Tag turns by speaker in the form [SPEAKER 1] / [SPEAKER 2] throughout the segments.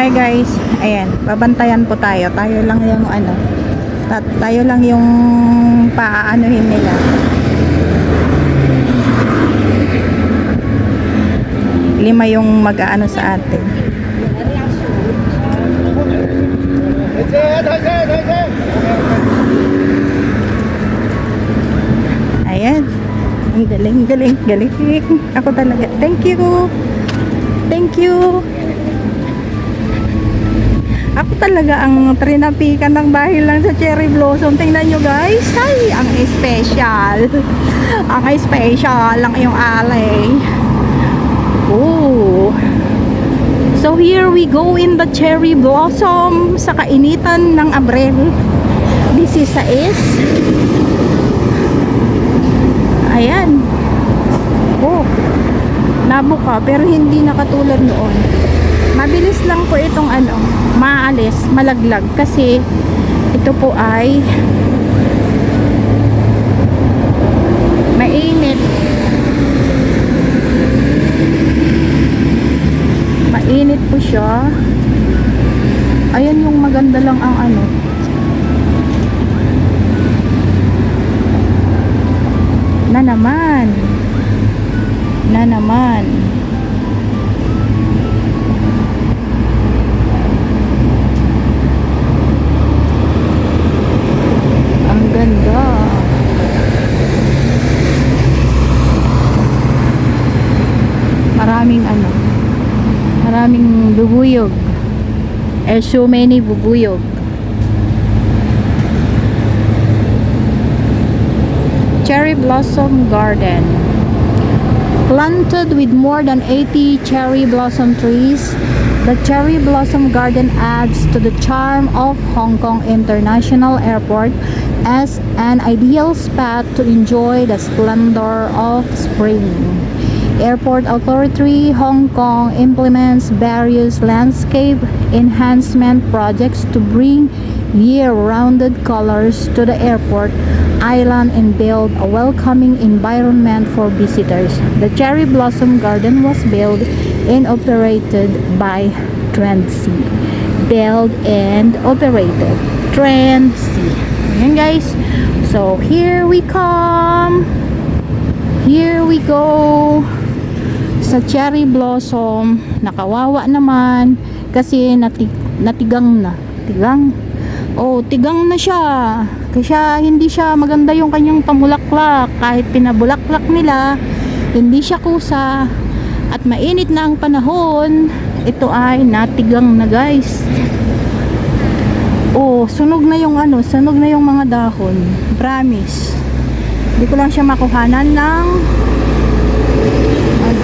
[SPEAKER 1] Okay guys, ayan, babantayan po tayo. Tayo lang yung ano, tayo lang yung paaanuhin nila. Lima yung mag-aano sa atin. Ayan. Ang galing, galing, galing. Ako talaga. Thank you. Thank you. Ako talaga ang trinapikan ng dahil lang sa cherry blossom. Tingnan nyo guys. Ay, ang special. Ang special lang yung alay. Oh. So here we go in the cherry blossom sa kainitan ng Abril. This is a is. Ayan. Oh. Nabuka pero hindi na katulad noon. Mabilis lang po itong ano, maalis, malaglag kasi ito po ay mainit. Mainit po siya. Ayan yung maganda lang ang ano. Na naman. Ang ganda. Maraming bubuyog. So many bubuyog. Cherry blossom garden. Planted with more than 80 cherry blossom trees, the cherry blossom garden adds to the charm of Hong Kong International Airport as an ideal spot to enjoy the splendor of spring. Airport Authority Hong Kong implements various landscape enhancement projects to bring year-rounded colors to the airport island and build a welcoming environment for visitors. The Cherry Blossom Garden was built and operated by Trendsea. Built and operated Trendsea. Ayan guys. So here we come. Here we go. Sa cherry blossom, nakawawa naman kasi natigang na. Tigang na siya. Kaya hindi siya maganda yung kanyang pamulaklak. Kahit pinabulaklak nila, hindi siya kusa. At mainit na ang panahon, ito ay natigang na guys. Sunog na yung sunog na yung mga dahon. Promise. Hindi ko lang siya makuhanan ng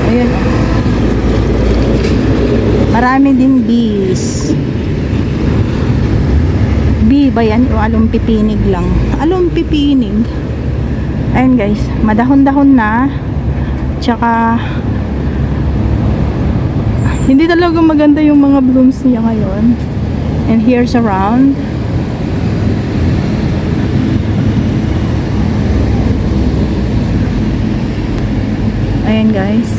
[SPEAKER 1] ayan. Marami din bees. Bee ba yan? O alumpipinig lang. Alumpipinig. Ayan guys. Madahon-dahon na. Tsaka hindi talaga maganda yung mga blooms niya ngayon. And here's around. Ayan guys.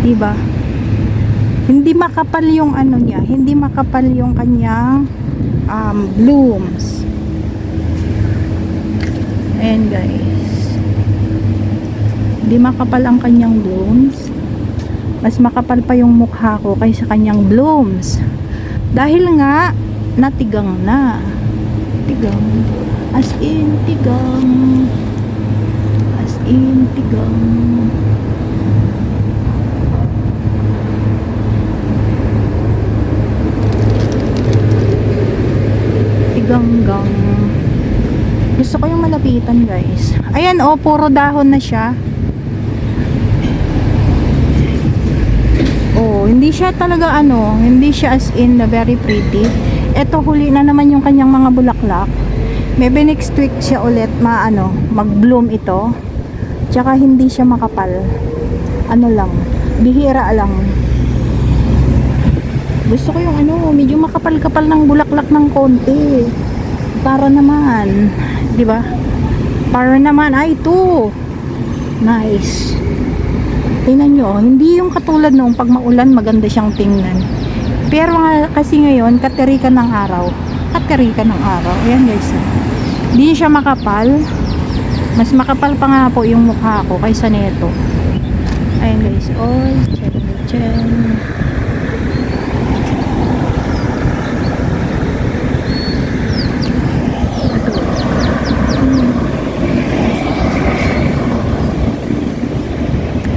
[SPEAKER 1] Diba? Hindi makapal yung niya, hindi makapal yung kanyang blooms. Ayan guys. Hindi makapal ang kanyang blooms. Mas makapal pa yung mukha ko kaysa kanyang blooms. Dahil nga natigang na. Tigang. As in tigang. As in tigang. Ganggang. Gusto ko yung malapitan guys. Ayan puro dahon na siya. Hindi siya talaga hindi siya as in very pretty. Ito huli na naman yung kanyang mga bulaklak. Maybe next week siya ulit mag-bloom ito. Tsaka hindi siya makapal. Bihira lang. Gusto ko yung medyo makapal-kapal ng bulaklak ng konti. Para naman, 'di ba? Para naman ay ito. Nice. Tingnan nyo, hindi yung katulad noong pag maulan maganda siyang tingnan. Pero nga, kasi ngayon katirikan ng araw. Katirikan ng araw. Ayan guys. Hindi siya makapal. Mas makapal pa nga po yung mukha ko kaysa neto. Ayan guys. Oh, chen.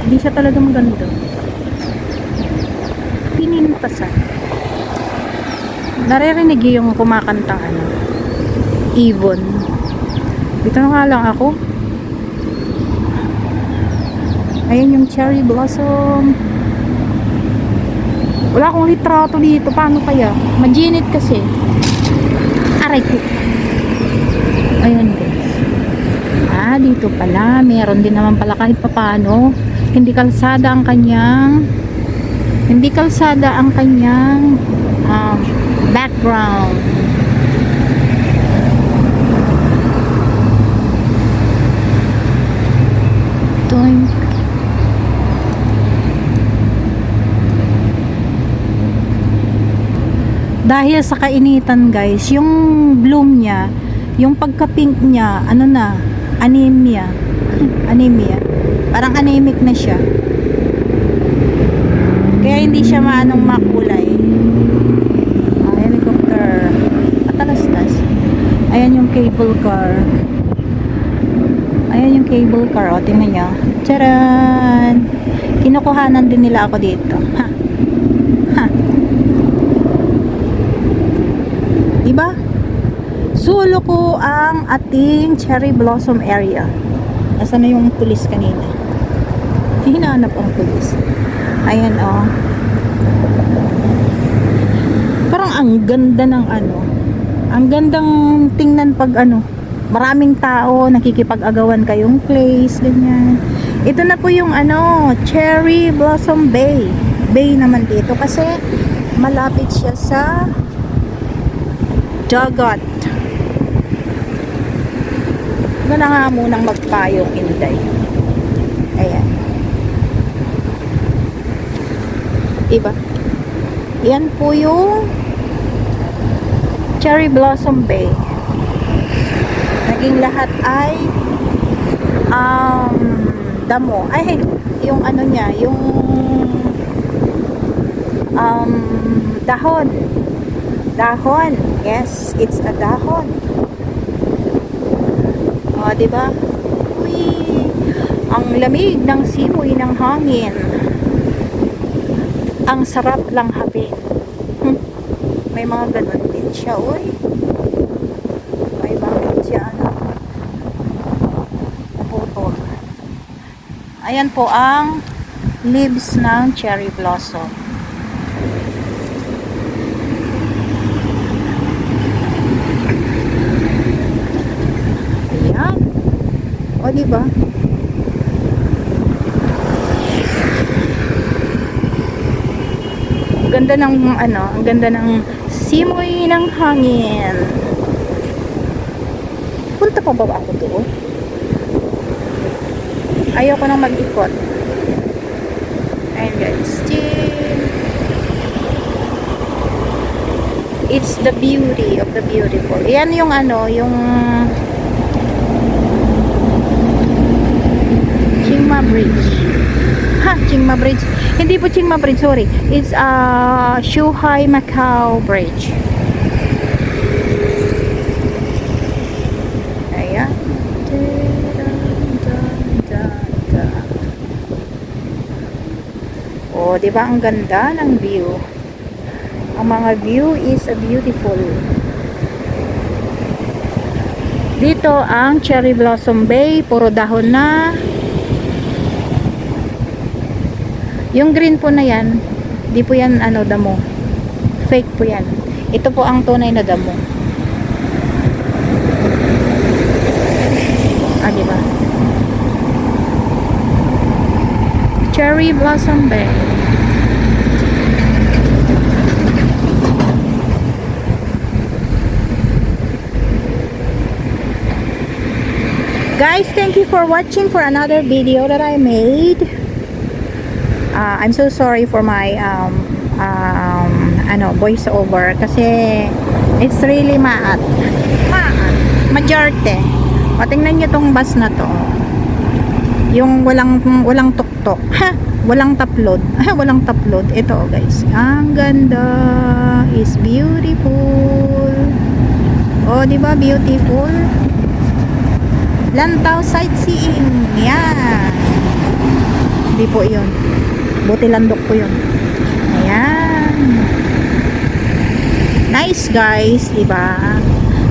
[SPEAKER 1] Hindi siya talaga maganda. Pinintasan. Naririnig yung kumakantang ano, Yvonne. Dito na nga lang ako. Ayan yung cherry blossom. Wala akong litrato dito. Paano kaya? Maginit kasi. Aray ko. Ayan guys. Dito pala. Meron din naman pala kahit papaano. Hindi kalsada ang kanyang background. Toink. Dahil sa kainitan guys, yung bloom niya, yung pagka-pink niya, ano na, anemia. Parang anemic na siya. Kaya hindi siya maanong makulay. Helicopter. Patalastas. Ayan yung cable car. Ayan yung cable car. O, tingnan nyo. Tcharan! Kinukuhanan din nila ako dito. Ha? Diba? Sulo ko ang ating cherry blossom area. Nasaan na yung pulis kanina? Hinahanap ang pulis. Ayan o. Parang ang ganda ng ano. Ang gandang tingnan pag ano. Maraming tao, nakikipag-agawan kayong place, ganyan. Ito na po yung ano, Cherry Blossom Bay. Bay naman dito kasi malapit siya sa dagat. Wala nga munang magpayong Inday. Ayan. Diba? Yan po yung Cherry Blossom Bay. Naging lahat ay damo. Ay, yung ano niya, yung dahon. Dahon. Yes, it's a dahon. O, diba? Uy, ang lamig ng simoy ng hangin. Ang sarap lang hapin. May mga ganun din siya, uy. May bakit siya, ano? Naputol. Ayan po ang leaves ng cherry blossom. Ayan. O, diba? Ang ganda ng ano, ang ganda ng simoy ng hangin. Punta pa ba ako doon? Ayaw ko nang mag-ikot. Ayan guys. It's the beauty of the beautiful. Yan yung ano, yung Chingma Bridge. Chingma Bridge. Hindi po Chingma Bridge, sorry. It's Shuhai Macau Bridge. Ayan. Oh, di ba ang ganda ng view? Ang mga view is beautiful. Dito ang Cherry Blossom Bay, puro dahon na. Yung green po na yan, di po yan ano, damo. Fake po yan. Ito po ang tunay na damo. Diba? Cherry Blossom Bay. Guys, thank you for watching for another video that I made. I'm so sorry for my voiceover kasi it's really majarte. O, tingnan nyo tong bus na to. Yung walang tuktok. Walang taplod. Walang taplod. Ito, guys. Ang ganda. Is beautiful. O, di ba beautiful? Lantaw sightseeing. Yan. Hindi po yun. Buti landok po yun. Ayan. Nice, guys. Diba?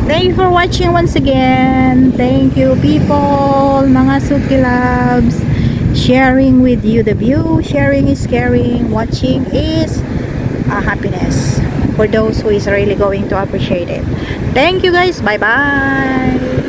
[SPEAKER 1] Thank you for watching once again. Thank you, people. Mga Suki loves. Sharing with you the view. Sharing is caring. Watching is a happiness for those who is really going to appreciate it. Thank you, guys. Bye-bye.